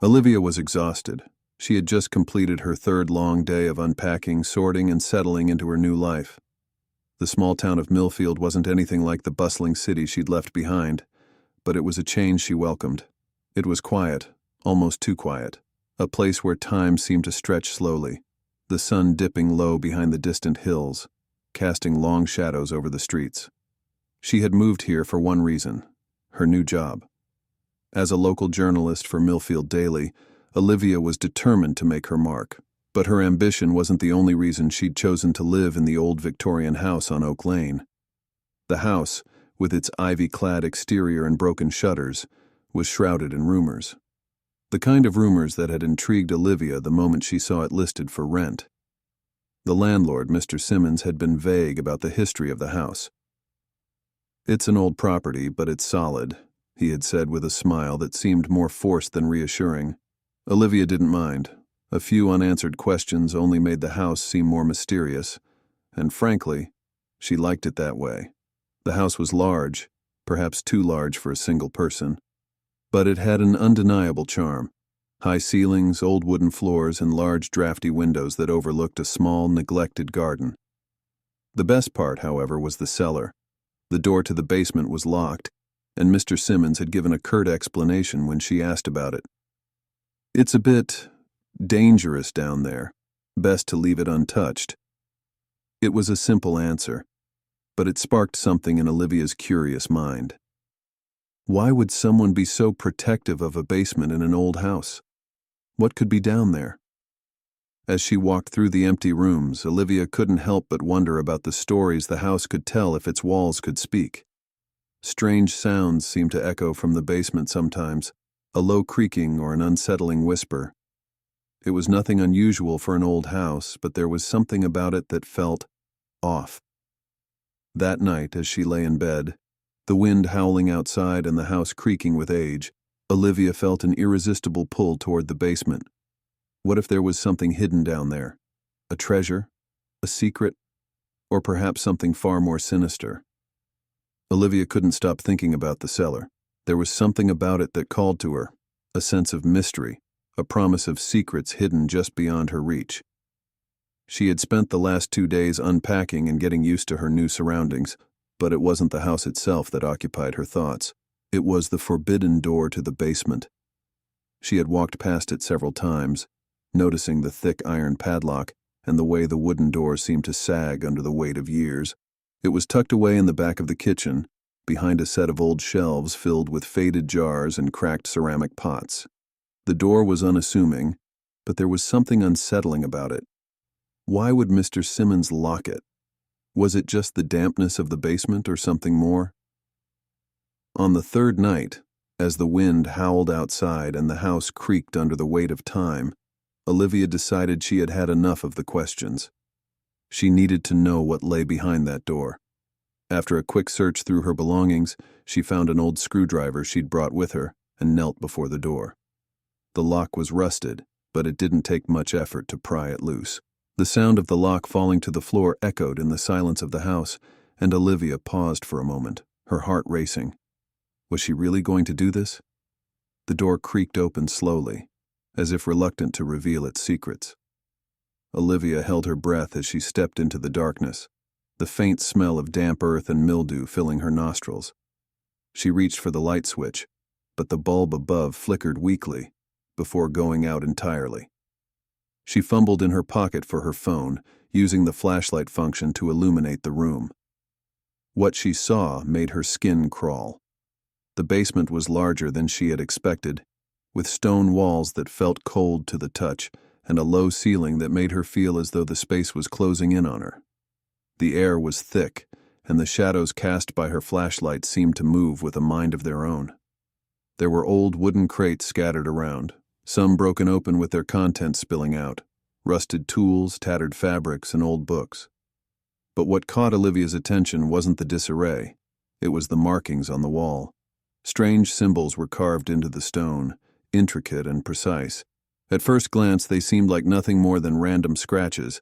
Olivia was exhausted. She had just completed her third long day of unpacking, sorting, and settling into her new life. The small town of Millfield wasn't anything like the bustling city she'd left behind, but it was a change she welcomed. It was quiet, almost too quiet, a place where time seemed to stretch slowly, the sun dipping low behind the distant hills, casting long shadows over the streets. She had moved here for one reason: her new job. As a local journalist for Millfield Daily, Olivia was determined to make her mark. But her ambition wasn't the only reason she'd chosen to live in the old Victorian house on Oak Lane. The house, with its ivy-clad exterior and broken shutters, was shrouded in rumors. The kind of rumors that had intrigued Olivia the moment she saw it listed for rent. The landlord, Mr. Simmons, had been vague about the history of the house. "It's an old property, but it's solid," he had said with a smile that seemed more forced than reassuring. Olivia didn't mind. A few unanswered questions only made the house seem more mysterious, and frankly, she liked it that way. The house was large, perhaps too large for a single person, but it had an undeniable charm. High ceilings, old wooden floors, and large drafty windows that overlooked a small, neglected garden. The best part, however, was the cellar. The door to the basement was locked, and Mr. Simmons had given a curt explanation when she asked about it. "It's a bit dangerous down there. Best to leave it untouched." It was a simple answer, but it sparked something in Olivia's curious mind. Why would someone be so protective of a basement in an old house? What could be down there? As she walked through the empty rooms, Olivia couldn't help but wonder about the stories the house could tell if its walls could speak. Strange sounds seemed to echo from the basement sometimes, a low creaking or an unsettling whisper. It was nothing unusual for an old house, but there was something about it that felt off. That night, as she lay in bed, the wind howling outside and the house creaking with age, Olivia felt an irresistible pull toward the basement. What if there was something hidden down there? A treasure? A secret? Or perhaps something far more sinister? Olivia couldn't stop thinking about the cellar. There was something about it that called to her, a sense of mystery, a promise of secrets hidden just beyond her reach. She had spent the last 2 days unpacking and getting used to her new surroundings, but it wasn't the house itself that occupied her thoughts. It was the forbidden door to the basement. She had walked past it several times, noticing the thick iron padlock and the way the wooden door seemed to sag under the weight of years. It was tucked away in the back of the kitchen, behind a set of old shelves filled with faded jars and cracked ceramic pots. The door was unassuming, but there was something unsettling about it. Why would Mr. Simmons lock it? Was it just the dampness of the basement or something more? On the third night, as the wind howled outside and the house creaked under the weight of time, Olivia decided she had had enough of the questions. She needed to know what lay behind that door. After a quick search through her belongings, she found an old screwdriver she'd brought with her and knelt before the door. The lock was rusted, but it didn't take much effort to pry it loose. The sound of the lock falling to the floor echoed in the silence of the house, and Olivia paused for a moment, her heart racing. Was she really going to do this? The door creaked open slowly, as if reluctant to reveal its secrets. Olivia held her breath as she stepped into the darkness, the faint smell of damp earth and mildew filling her nostrils. She reached for the light switch, but the bulb above flickered weakly before going out entirely. She fumbled in her pocket for her phone, using the flashlight function to illuminate the room. What she saw made her skin crawl. The basement was larger than she had expected, with stone walls that felt cold to the touch and a low ceiling that made her feel as though the space was closing in on her. The air was thick, and the shadows cast by her flashlight seemed to move with a mind of their own. There were old wooden crates scattered around, some broken open with their contents spilling out, rusted tools, tattered fabrics, and old books. But what caught Olivia's attention wasn't the disarray, it was the markings on the wall. Strange symbols were carved into the stone, intricate and precise. At first glance they seemed like nothing more than random scratches,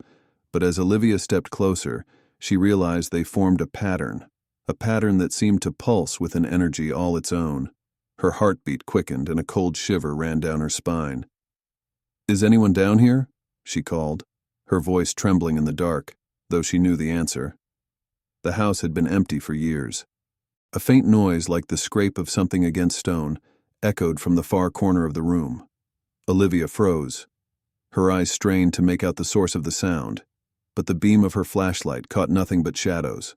but as Olivia stepped closer, she realized they formed a pattern that seemed to pulse with an energy all its own. Her heartbeat quickened and a cold shiver ran down her spine. "Is anyone down here?" she called, her voice trembling in the dark, though she knew the answer. The house had been empty for years. A faint noise like the scrape of something against stone echoed from the far corner of the room. Olivia froze. Her eyes strained to make out the source of the sound, but the beam of her flashlight caught nothing but shadows.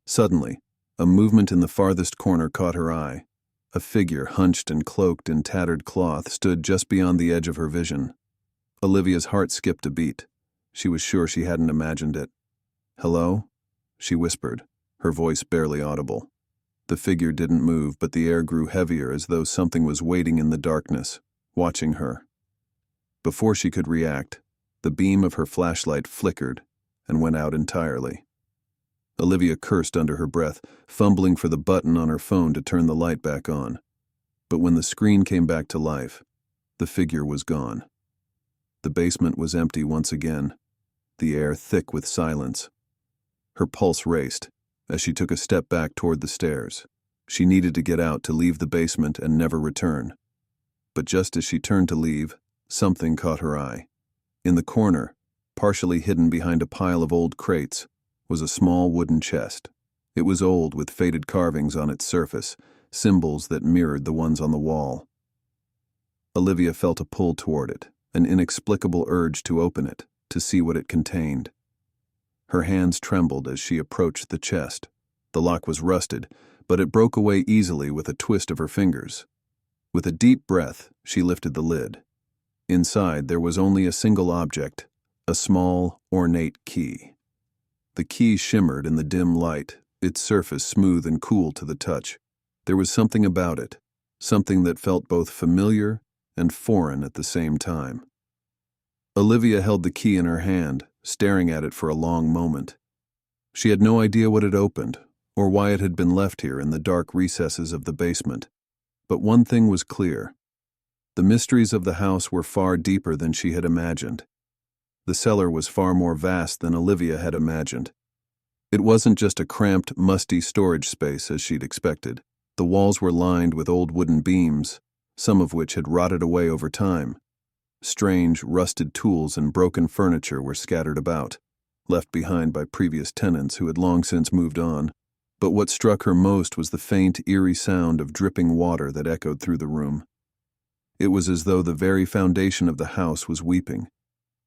Suddenly, a movement in the farthest corner caught her eye. A figure, hunched and cloaked in tattered cloth, stood just beyond the edge of her vision. Olivia's heart skipped a beat. She was sure she hadn't imagined it. "Hello?" she whispered, her voice barely audible. The figure didn't move, but the air grew heavier as though something was waiting in the darkness, watching her. Before she could react, the beam of her flashlight flickered and went out entirely. Olivia cursed under her breath, fumbling for the button on her phone to turn the light back on. But when the screen came back to life, the figure was gone. The basement was empty once again, the air thick with silence. Her pulse raced as she took a step back toward the stairs. She needed to get out, to leave the basement and never return. But just as she turned to leave, something caught her eye. In the corner, partially hidden behind a pile of old crates, was a small wooden chest. It was old, with faded carvings on its surface, symbols that mirrored the ones on the wall. Olivia felt a pull toward it, an inexplicable urge to open it, to see what it contained. Her hands trembled as she approached the chest. The lock was rusted, but it broke away easily with a twist of her fingers. With a deep breath, she lifted the lid. Inside, there was only a single object, a small, ornate key. The key shimmered in the dim light, its surface smooth and cool to the touch. There was something about it, something that felt both familiar and foreign at the same time. Olivia held the key in her hand, staring at it for a long moment. She had no idea what it opened, or why it had been left here in the dark recesses of the basement. But one thing was clear. The mysteries of the house were far deeper than she had imagined. The cellar was far more vast than Olivia had imagined. It wasn't just a cramped, musty storage space as she'd expected. The walls were lined with old wooden beams, some of which had rotted away over time. Strange, rusted tools and broken furniture were scattered about, left behind by previous tenants who had long since moved on. But what struck her most was the faint, eerie sound of dripping water that echoed through the room. It was as though the very foundation of the house was weeping.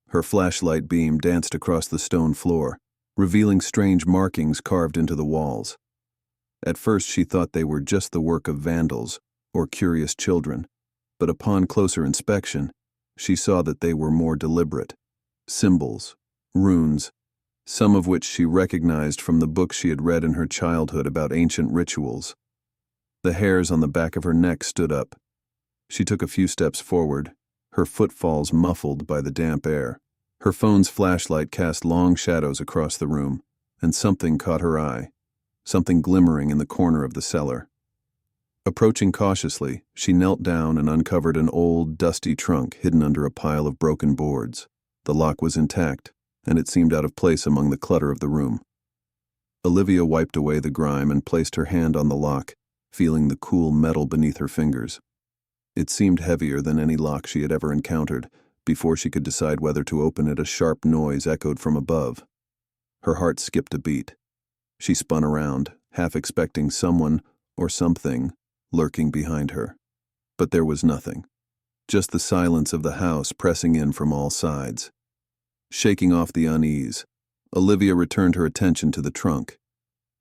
Her flashlight beam danced across the stone floor, revealing strange markings carved into the walls. At first she thought they were just the work of vandals or curious children, but upon closer inspection, she saw that they were more deliberate. Symbols, runes, some of which she recognized from the books she had read in her childhood about ancient rituals. The hairs on the back of her neck stood up. She took a few steps forward, her footfalls muffled by the damp air. Her phone's flashlight cast long shadows across the room, and something caught her eye, something glimmering in the corner of the cellar. Approaching cautiously, she knelt down and uncovered an old, dusty trunk hidden under a pile of broken boards. The lock was intact, and it seemed out of place among the clutter of the room. Olivia wiped away the grime and placed her hand on the lock, feeling the cool metal beneath her fingers. It seemed heavier than any lock she had ever encountered. Before she could decide whether to open it, a sharp noise echoed from above. Her heart skipped a beat. She spun around, half expecting someone or something lurking behind her. But there was nothing. Just the silence of the house pressing in from all sides. Shaking off the unease, Olivia returned her attention to the trunk.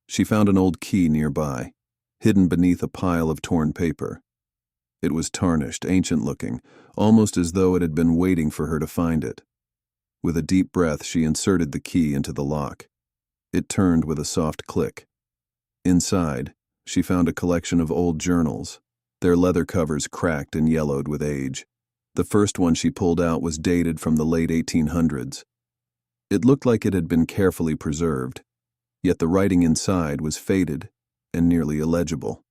She found an old key nearby, hidden beneath a pile of torn paper. It was tarnished, ancient-looking, almost as though it had been waiting for her to find it. With a deep breath, she inserted the key into the lock. It turned with a soft click. Inside, she found a collection of old journals, their leather covers cracked and yellowed with age. The first one she pulled out was dated from the late 1800s. It looked like it had been carefully preserved, yet the writing inside was faded and nearly illegible.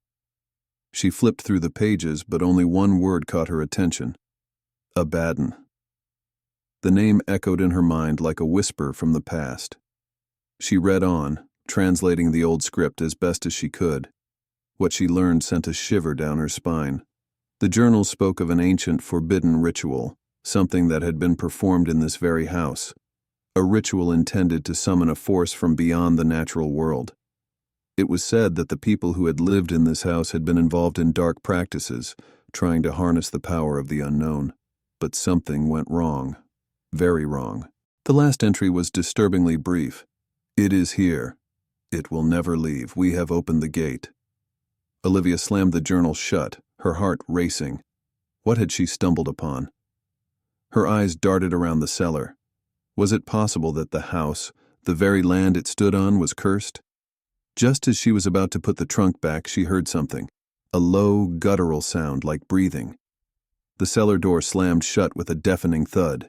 She flipped through the pages, but only one word caught her attention: Abaddon. The name echoed in her mind like a whisper from the past. She read on, translating the old script as best as she could. What she learned sent a shiver down her spine. The journal spoke of an ancient forbidden ritual, something that had been performed in this very house. A ritual intended to summon a force from beyond the natural world. It was said that the people who had lived in this house had been involved in dark practices, trying to harness the power of the unknown. But something went wrong. Very wrong. The last entry was disturbingly brief. "It is here. It will never leave. We have opened the gate." Olivia slammed the journal shut, her heart racing. What had she stumbled upon? Her eyes darted around the cellar. Was it possible that the house, the very land it stood on, was cursed? Just as she was about to put the trunk back, she heard something. A low, guttural sound like breathing. The cellar door slammed shut with a deafening thud.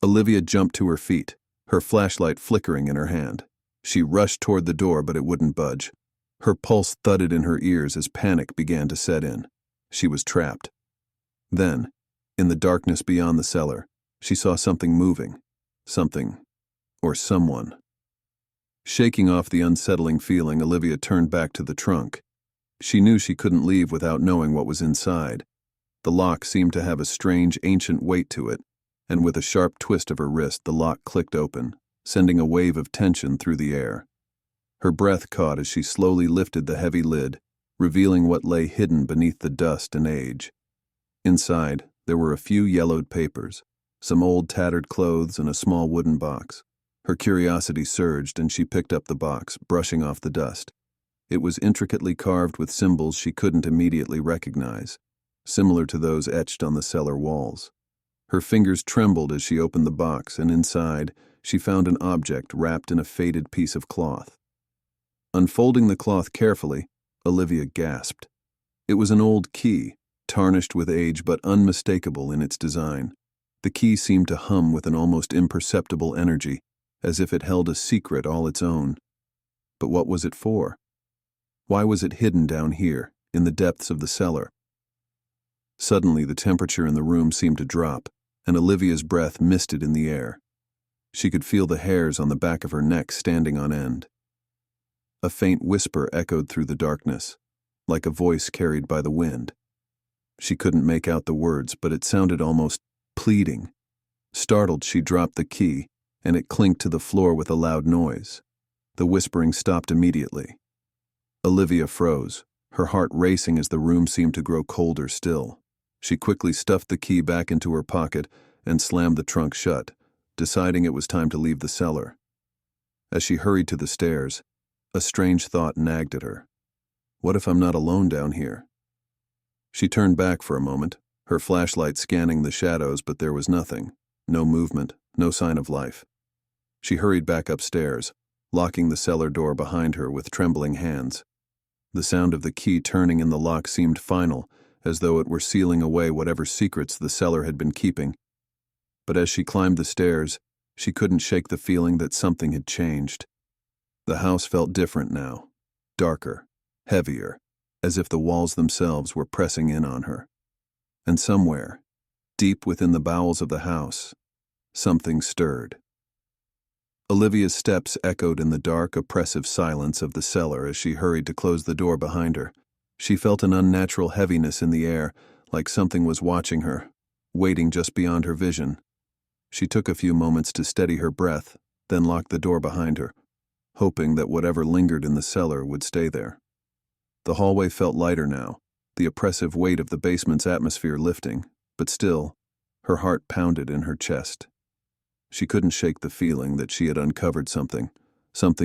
Olivia jumped to her feet, her flashlight flickering in her hand. She rushed toward the door, but it wouldn't budge. Her pulse thudded in her ears as panic began to set in. She was trapped. Then, in the darkness beyond the cellar, she saw something moving. Something, or someone. Shaking off the unsettling feeling, Olivia turned back to the trunk. She knew she couldn't leave without knowing what was inside. The lock seemed to have a strange, ancient weight to it, and with a sharp twist of her wrist, the lock clicked open, sending a wave of tension through the air. Her breath caught as she slowly lifted the heavy lid, revealing what lay hidden beneath the dust and age. Inside, there were a few yellowed papers, some old tattered clothes, and a small wooden box. Her curiosity surged, and she picked up the box, brushing off the dust. It was intricately carved with symbols she couldn't immediately recognize, similar to those etched on the cellar walls. Her fingers trembled as she opened the box, and inside, she found an object wrapped in a faded piece of cloth. Unfolding the cloth carefully, Olivia gasped. It was an old key, tarnished with age but unmistakable in its design. The key seemed to hum with an almost imperceptible energy, as if it held a secret all its own. But what was it for? Why was it hidden down here, in the depths of the cellar? Suddenly, the temperature in the room seemed to drop, and Olivia's breath misted in the air. She could feel the hairs on the back of her neck standing on end. A faint whisper echoed through the darkness, like a voice carried by the wind. She couldn't make out the words, but it sounded almost pleading. Startled, she dropped the key, and it clinked to the floor with a loud noise. The whispering stopped immediately. Olivia froze, her heart racing as the room seemed to grow colder still. She quickly stuffed the key back into her pocket and slammed the trunk shut, deciding it was time to leave the cellar. As she hurried to the stairs, a strange thought nagged at her. What if I'm not alone down here? She turned back for a moment, her flashlight scanning the shadows, but there was nothing. No movement, no sign of life. She hurried back upstairs, locking the cellar door behind her with trembling hands. The sound of the key turning in the lock seemed final, as though it were sealing away whatever secrets the cellar had been keeping. But as she climbed the stairs, she couldn't shake the feeling that something had changed. The house felt different now, darker, heavier, as if the walls themselves were pressing in on her. And somewhere, deep within the bowels of the house, something stirred. Olivia's steps echoed in the dark, oppressive silence of the cellar as she hurried to close the door behind her. She felt an unnatural heaviness in the air, like something was watching her, waiting just beyond her vision. She took a few moments to steady her breath, then locked the door behind her, hoping that whatever lingered in the cellar would stay there. The hallway felt lighter now, the oppressive weight of the basement's atmosphere lifting, but still, her heart pounded in her chest. She couldn't shake the feeling that she had uncovered something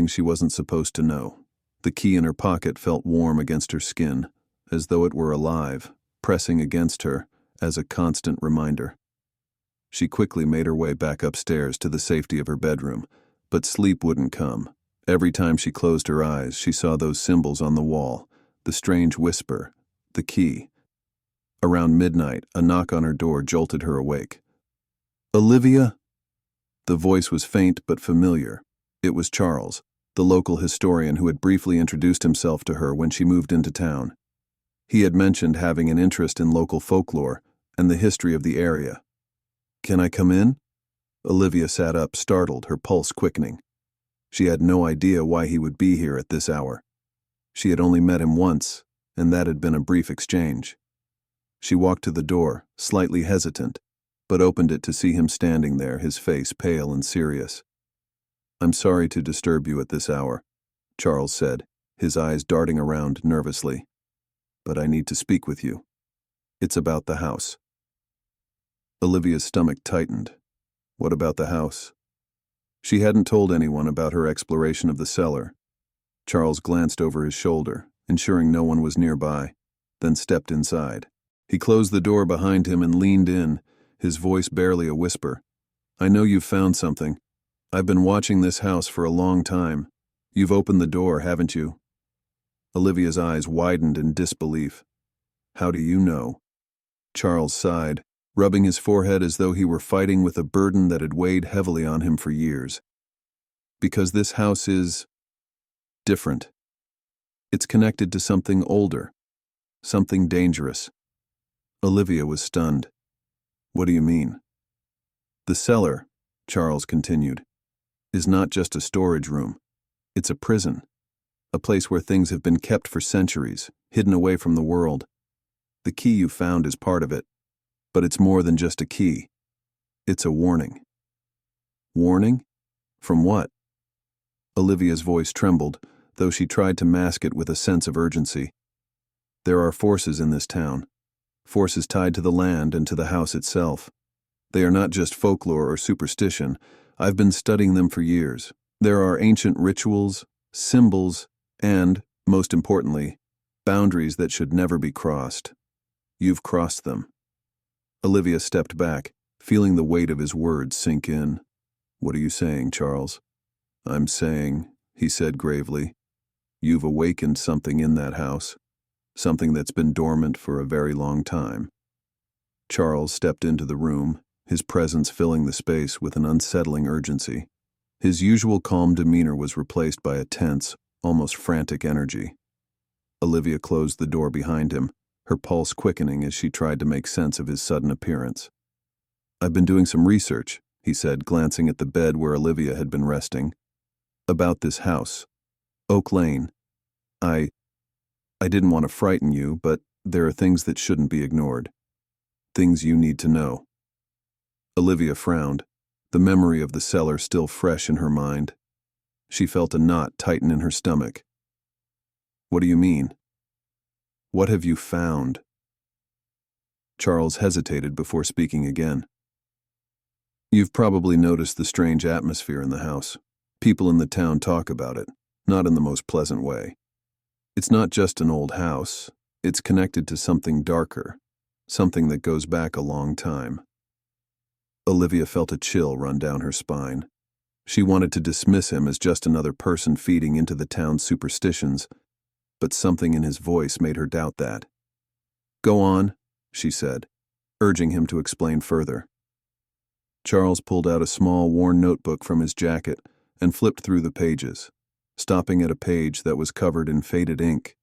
she wasn't supposed to know. The key in her pocket felt warm against her skin, as though it were alive, pressing against her as a constant reminder. She quickly made her way back upstairs to the safety of her bedroom, but sleep wouldn't come. Every time she closed her eyes, she saw those symbols on the wall, the strange whisper, the key. Around midnight, a knock on her door jolted her awake. "Olivia?" The voice was faint but familiar. It was Charles, the local historian who had briefly introduced himself to her when she moved into town. He had mentioned having an interest in local folklore and the history of the area. "Can I come in?" Olivia sat up, startled, her pulse quickening. She had no idea why he would be here at this hour. She had only met him once, and that had been a brief exchange. She walked to the door, slightly hesitant, but opened it to see him standing there, his face pale and serious. "I'm sorry to disturb you at this hour," Charles said, his eyes darting around nervously. "But I need to speak with you. It's about the house." Olivia's stomach tightened. What about the house? She hadn't told anyone about her exploration of the cellar. Charles glanced over his shoulder, ensuring no one was nearby, then stepped inside. He closed the door behind him and leaned in, his voice barely a whisper. "I know you've found something. I've been watching this house for a long time. You've opened the door, haven't you?" Olivia's eyes widened in disbelief. "How do you know?" Charles sighed, rubbing his forehead as though he were fighting with a burden that had weighed heavily on him for years. "Because this house is different. It's connected to something older, something dangerous." Olivia was stunned. "What do you mean?" "The cellar," Charles continued, "is not just a storage room. It's a prison, a place where things have been kept for centuries, hidden away from the world. The key you found is part of it, but it's more than just a key. It's a warning." "Warning? From what?" Olivia's voice trembled, though she tried to mask it with a sense of urgency. "There are forces in this town, forces tied to the land and to the house itself. They are not just folklore or superstition. I've been studying them for years. There are ancient rituals, symbols, and, most importantly, boundaries that should never be crossed. You've crossed them." Olivia stepped back, feeling the weight of his words sink in. "What are you saying, Charles?" "I'm saying," he said gravely, "you've awakened something in that house, something that's been dormant for a very long time." Charles stepped into the room, his presence filling the space with an unsettling urgency. His usual calm demeanor was replaced by a tense, almost frantic energy. Olivia closed the door behind him, her pulse quickening as she tried to make sense of his sudden appearance. "I've been doing some research," he said, glancing at the bed where Olivia had been resting. "About this house. Oak Lane. I didn't want to frighten you, but there are things that shouldn't be ignored. Things you need to know." Olivia frowned, the memory of the cellar still fresh in her mind. She felt a knot tighten in her stomach. "What do you mean? What have you found?" Charles hesitated before speaking again. "You've probably noticed the strange atmosphere in the house. People in the town talk about it, not in the most pleasant way. It's not just an old house. It's connected to something darker, something that goes back a long time." Olivia felt a chill run down her spine. She wanted to dismiss him as just another person feeding into the town's superstitions, but something in his voice made her doubt that. "Go on," she said, urging him to explain further. Charles pulled out a small, worn notebook from his jacket and flipped through the pages, stopping at a page that was covered in faded ink.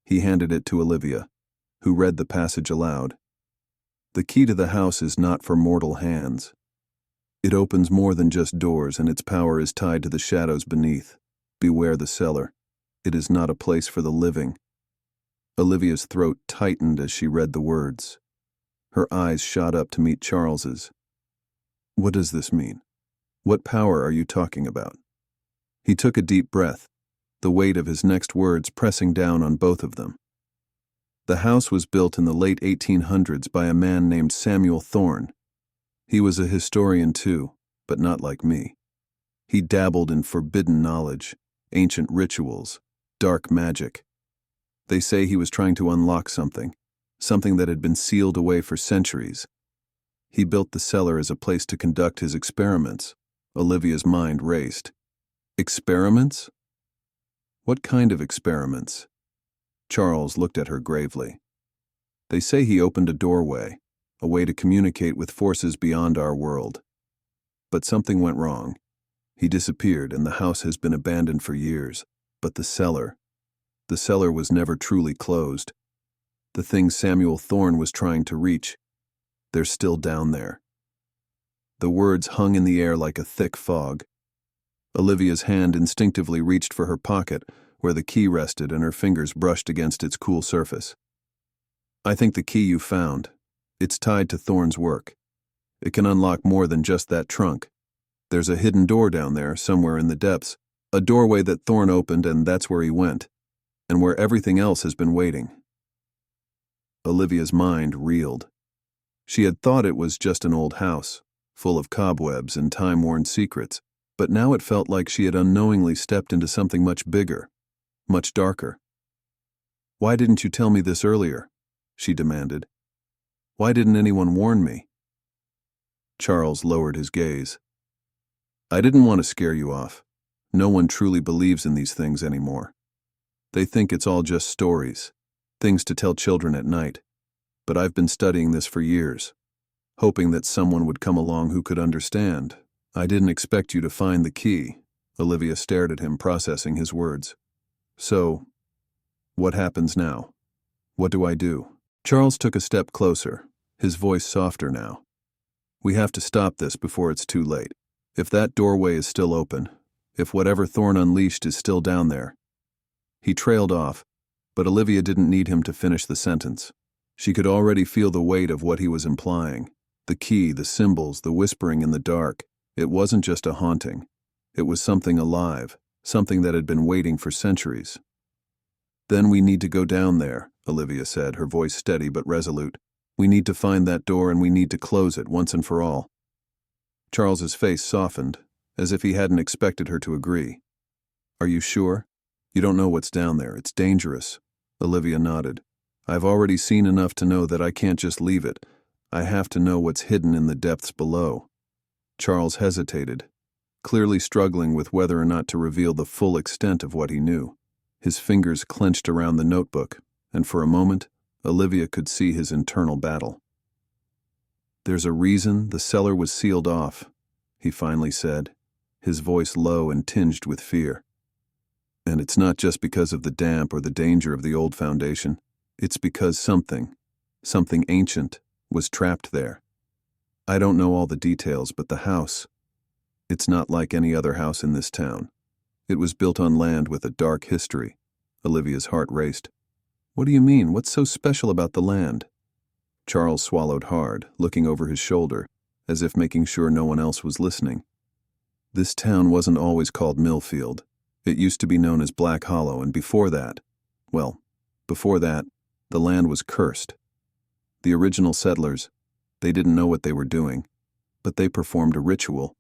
He handed it to Olivia, who read the passage aloud. "The key to the house is not for mortal hands. It opens more than just doors, and its power is tied to the shadows beneath. Beware the cellar. It is not a place for the living." Olivia's throat tightened as she read the words. Her eyes shot up to meet Charles's. "What does this mean? What power are you talking about?" He took a deep breath, the weight of his next words pressing down on both of them. "The house was built in the late 1800s by a man named Samuel Thorne. He was a historian too, but not like me. He dabbled in forbidden knowledge, ancient rituals, dark magic. They say he was trying to unlock something that had been sealed away for centuries. He built the cellar as a place to conduct his experiments." Olivia's mind raced. "Experiments? What kind of experiments?" Charles looked at her gravely. "They say he opened a doorway, a way to communicate with forces beyond our world. But something went wrong. He disappeared, and the house has been abandoned for years. But the cellar was never truly closed. The things Samuel Thorne was trying to reach, they're still down there." The words hung in the air like a thick fog. Olivia's hand instinctively reached for her pocket, where the key rested and her fingers brushed against its cool surface. "I think the key you found. It's tied to Thorne's work. It can unlock more than just that trunk. There's a hidden door down there, somewhere in the depths, a doorway that Thorne opened, and that's where he went, and where everything else has been waiting." Olivia's mind reeled. She had thought it was just an old house, full of cobwebs and time-worn secrets, but now it felt like she had unknowingly stepped into something much bigger, much darker. "Why didn't you tell me this earlier?" she demanded. "Why didn't anyone warn me?" Charles lowered his gaze. "I didn't want to scare you off. No one truly believes in these things anymore. They think it's all just stories, things to tell children at night. But I've been studying this for years, hoping that someone would come along who could understand. I didn't expect you to find the key." Olivia stared at him, processing his words. "So, what happens now? What do I do?" Charles took a step closer, his voice softer now. "We have to stop this before it's too late. If that doorway is still open, if whatever Thorne unleashed is still down there." He trailed off, but Olivia didn't need him to finish the sentence. She could already feel the weight of what he was implying. The key, the symbols, the whispering in the dark. It wasn't just a haunting. It was something alive, something that had been waiting for centuries. "Then we need to go down there," Olivia said, her voice steady but resolute. "We need to find that door, and we need to close it once and for all." Charles's face softened, as if he hadn't expected her to agree. "Are you sure? You don't know what's down there. It's dangerous." Olivia nodded. "I've already seen enough to know that I can't just leave it. I have to know what's hidden in the depths below." Charles hesitated, clearly struggling with whether or not to reveal the full extent of what he knew. His fingers clenched around the notebook, and for a moment, Olivia could see his internal battle. "There's a reason the cellar was sealed off," he finally said, his voice low and tinged with fear. "And it's not just because of the damp or the danger of the old foundation. It's because something ancient, was trapped there. I don't know all the details, but the house, it's not like any other house in this town. It was built on land with a dark history." Olivia's heart raced. "What do you mean? What's so special about the land?" Charles swallowed hard, looking over his shoulder, as if making sure no one else was listening. "This town wasn't always called Millfield. It used to be known as Black Hollow, and before that, the land was cursed. The original settlers, they didn't know what they were doing, but they performed a ritual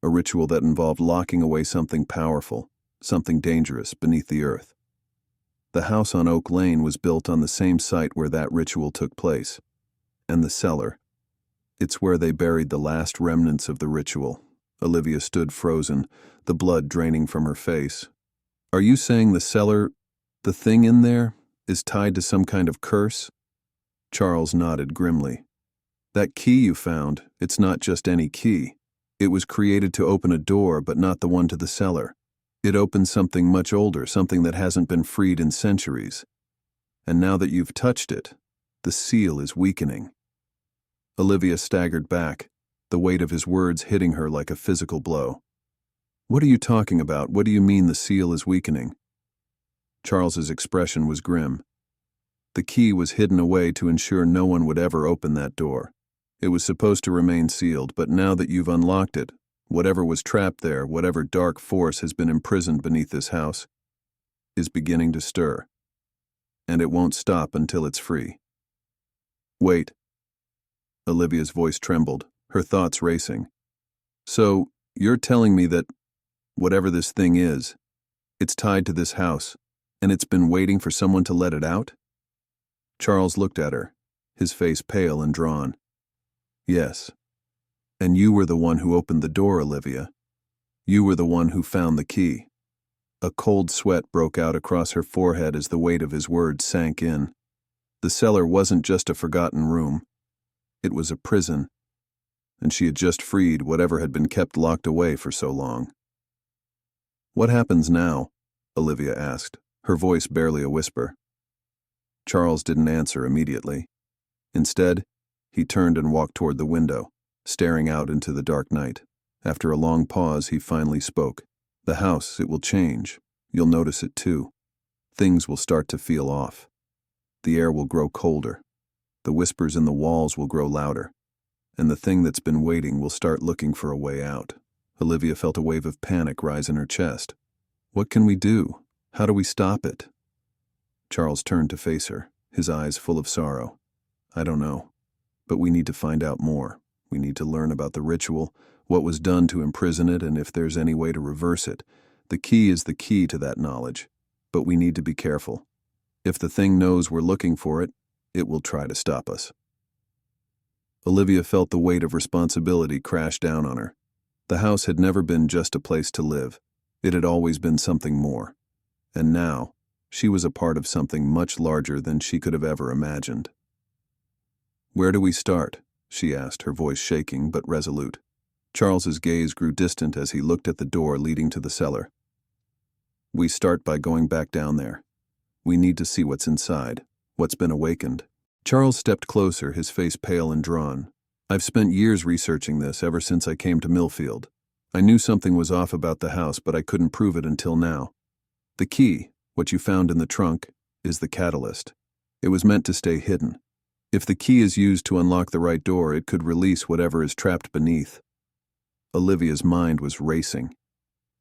that involved locking away something powerful, something dangerous beneath the earth. The house on Oak Lane was built on the same site where that ritual took place. And the cellar, it's where they buried the last remnants of the ritual." Olivia stood frozen, the blood draining from her face. "Are you saying the cellar, the thing in there, is tied to some kind of curse?" Charles nodded grimly. "That key you found, it's not just any key. It was created to open a door, but not the one to the cellar. It opens something much older, something that hasn't been freed in centuries. And now that you've touched it, the seal is weakening." Olivia staggered back, the weight of his words hitting her like a physical blow. "What are you talking about? What do you mean the seal is weakening?" Charles's expression was grim. "The key was hidden away to ensure no one would ever open that door. It was supposed to remain sealed, but now that you've unlocked it, whatever was trapped there, whatever dark force has been imprisoned beneath this house, is beginning to stir. And it won't stop until it's free." "Wait." Olivia's voice trembled, her thoughts racing. "So, you're telling me that, whatever this thing is, it's tied to this house, and it's been waiting for someone to let it out?" Charles looked at her, his face pale and drawn. "Yes. And you were the one who opened the door, Olivia. You were the one who found the key." A cold sweat broke out across her forehead as the weight of his words sank in. The cellar wasn't just a forgotten room. It was a prison, and she had just freed whatever had been kept locked away for so long. "What happens now?" Olivia asked, her voice barely a whisper. Charles didn't answer immediately. Instead, he turned and walked toward the window, staring out into the dark night. After a long pause, he finally spoke. "The house, it will change. You'll notice it too. things will start to feel off. The air will grow colder. The whispers in the walls will grow louder. And the thing that's been waiting will start looking for a way out. Olivia felt a wave of panic rise in her chest. What can we do? How do we stop it? Charles turned to face her, his eyes full of sorrow. I don't know. But we need to find out more. We need to learn about the ritual, what was done to imprison it, and if there's any way to reverse it. The key is the key to that knowledge. But we need to be careful. If the thing knows we're looking for it, it will try to stop us. Olivia felt the weight of responsibility crash down on her. The house had never been just a place to live. It had always been something more. And now, she was a part of something much larger than she could have ever imagined. Where do we start? She asked, her voice shaking but resolute. Charles's gaze grew distant as he looked at the door leading to the cellar. We start by going back down there. We need to see what's inside, what's been awakened. Charles stepped closer, his face pale and drawn. I've spent years researching this ever since I came to Millfield. I knew something was off about the house, but I couldn't prove it until now. The key, what you found in the trunk, is the catalyst. It was meant to stay hidden. If the key is used to unlock the right door, it could release whatever is trapped beneath. Olivia's mind was racing.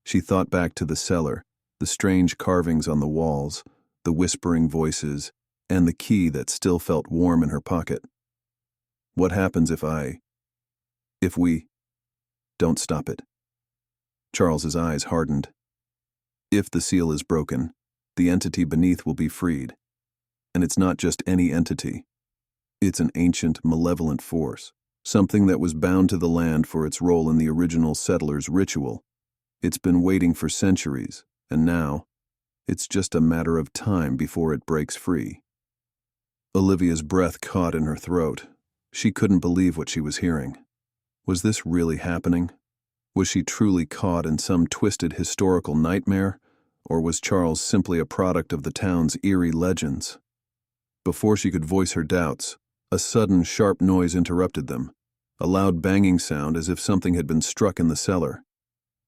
She thought back to the cellar, the strange carvings on the walls, the whispering voices, and the key that still felt warm in her pocket. What happens if we don't stop it? Charles's eyes hardened. If the seal is broken, the entity beneath will be freed. And it's not just any entity. It's an ancient, malevolent force, something that was bound to the land for its role in the original settlers' ritual. It's been waiting for centuries, and now, it's just a matter of time before it breaks free. Olivia's breath caught in her throat. She couldn't believe what she was hearing. Was this really happening? Was she truly caught in some twisted historical nightmare, or was Charles simply a product of the town's eerie legends? Before she could voice her doubts, a sudden sharp noise interrupted them, a loud banging sound as if something had been struck in the cellar.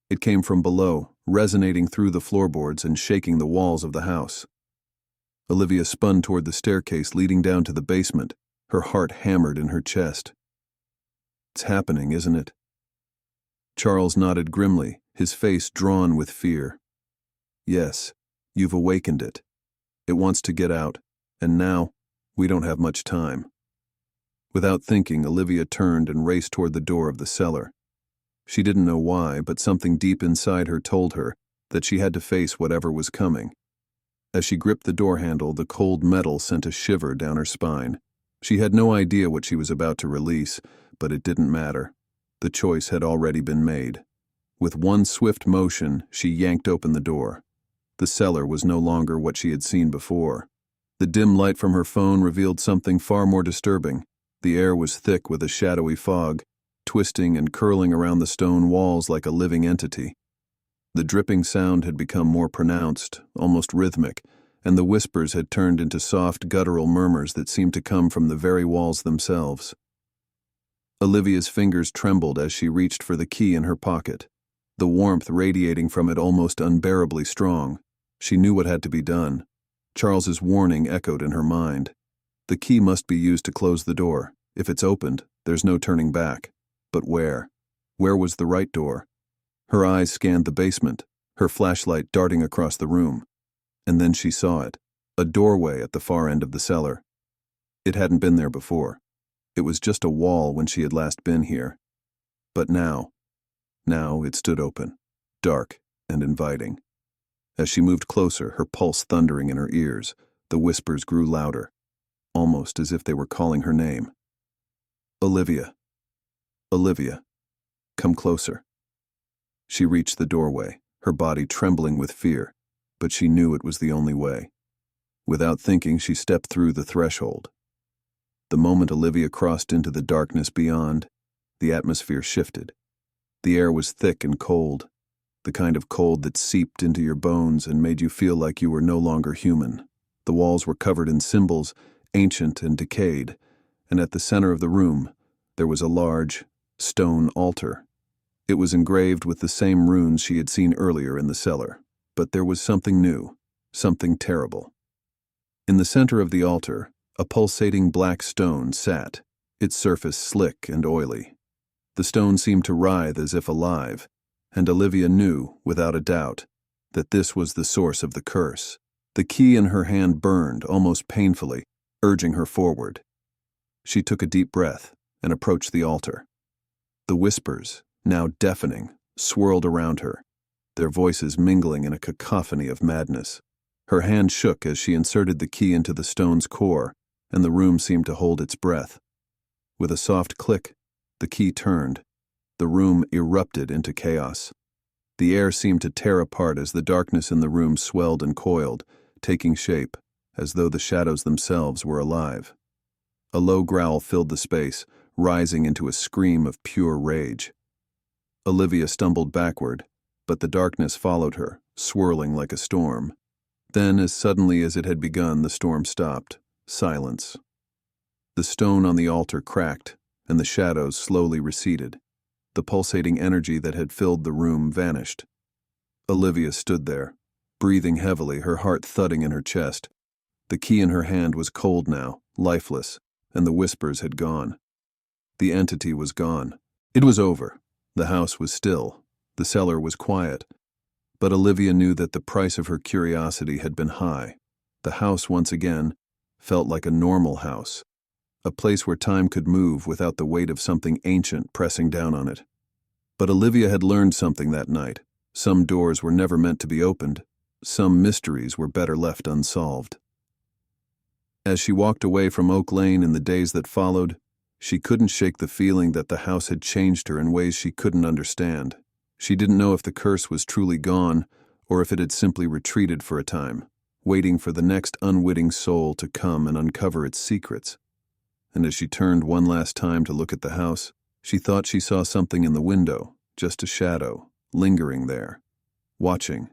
It came from below, resonating through the floorboards and shaking the walls of the house. Olivia spun toward the staircase leading down to the basement, her heart hammered in her chest. It's happening, isn't it? Charles nodded grimly, his face drawn with fear. Yes, you've awakened it. It wants to get out, and now, we don't have much time. Without thinking, Olivia turned and raced toward the door of the cellar. She didn't know why, but something deep inside her told her that she had to face whatever was coming. As she gripped the door handle, the cold metal sent a shiver down her spine. She had no idea what she was about to release, but it didn't matter. The choice had already been made. With one swift motion, she yanked open the door. The cellar was no longer what she had seen before. The dim light from her phone revealed something far more disturbing. The air was thick with a shadowy fog, twisting and curling around the stone walls like a living entity. The dripping sound had become more pronounced, almost rhythmic, and the whispers had turned into soft, guttural murmurs that seemed to come from the very walls themselves. Olivia's fingers trembled as she reached for the key in her pocket, the warmth radiating from it almost unbearably strong. She knew what had to be done. Charles's warning echoed in her mind. The key must be used to close the door. If it's opened, there's no turning back. But where? Where was the right door? Her eyes scanned the basement, her flashlight darting across the room. And then she saw it, a doorway at the far end of the cellar. It hadn't been there before. It was just a wall when she had last been here. But now it stood open, dark and inviting. As she moved closer, her pulse thundering in her ears, the whispers grew louder, almost as if they were calling her name. Olivia. Olivia. Come closer. She reached the doorway, her body trembling with fear, but she knew it was the only way. Without thinking, she stepped through the threshold. The moment Olivia crossed into the darkness beyond, the atmosphere shifted. The air was thick and cold, the kind of cold that seeped into your bones and made you feel like you were no longer human. The walls were covered in symbols, ancient and decayed, and at the center of the room, there was a large, stone altar. It was engraved with the same runes she had seen earlier in the cellar, but there was something new, something terrible. In the center of the altar, a pulsating black stone sat, its surface slick and oily. The stone seemed to writhe as if alive, and Olivia knew, without a doubt, that this was the source of the curse. The key in her hand burned, almost painfully, urging her forward. She took a deep breath and approached the altar. The whispers, now deafening, swirled around her, their voices mingling in a cacophony of madness. Her hand shook as she inserted the key into the stone's core, and the room seemed to hold its breath. With a soft click, the key turned. The room erupted into chaos. The air seemed to tear apart as the darkness in the room swelled and coiled, taking shape, as though the shadows themselves were alive. A low growl filled the space, rising into a scream of pure rage. Olivia stumbled backward, but the darkness followed her, swirling like a storm. Then, as suddenly as it had begun, the storm stopped. Silence. The stone on the altar cracked, and the shadows slowly receded. The pulsating energy that had filled the room vanished. Olivia stood there, breathing heavily, her heart thudding in her chest. The key in her hand was cold now, lifeless, and the whispers had gone. The entity was gone. It was over. The house was still. The cellar was quiet. But Olivia knew that the price of her curiosity had been high. The house, once again, felt like a normal house, a place where time could move without the weight of something ancient pressing down on it. But Olivia had learned something that night. Some doors were never meant to be opened. Some mysteries were better left unsolved. As she walked away from Oak Lane in the days that followed, she couldn't shake the feeling that the house had changed her in ways she couldn't understand. She didn't know if the curse was truly gone, or if it had simply retreated for a time, waiting for the next unwitting soul to come and uncover its secrets. And as she turned one last time to look at the house, she thought she saw something in the window, just a shadow, lingering there, watching,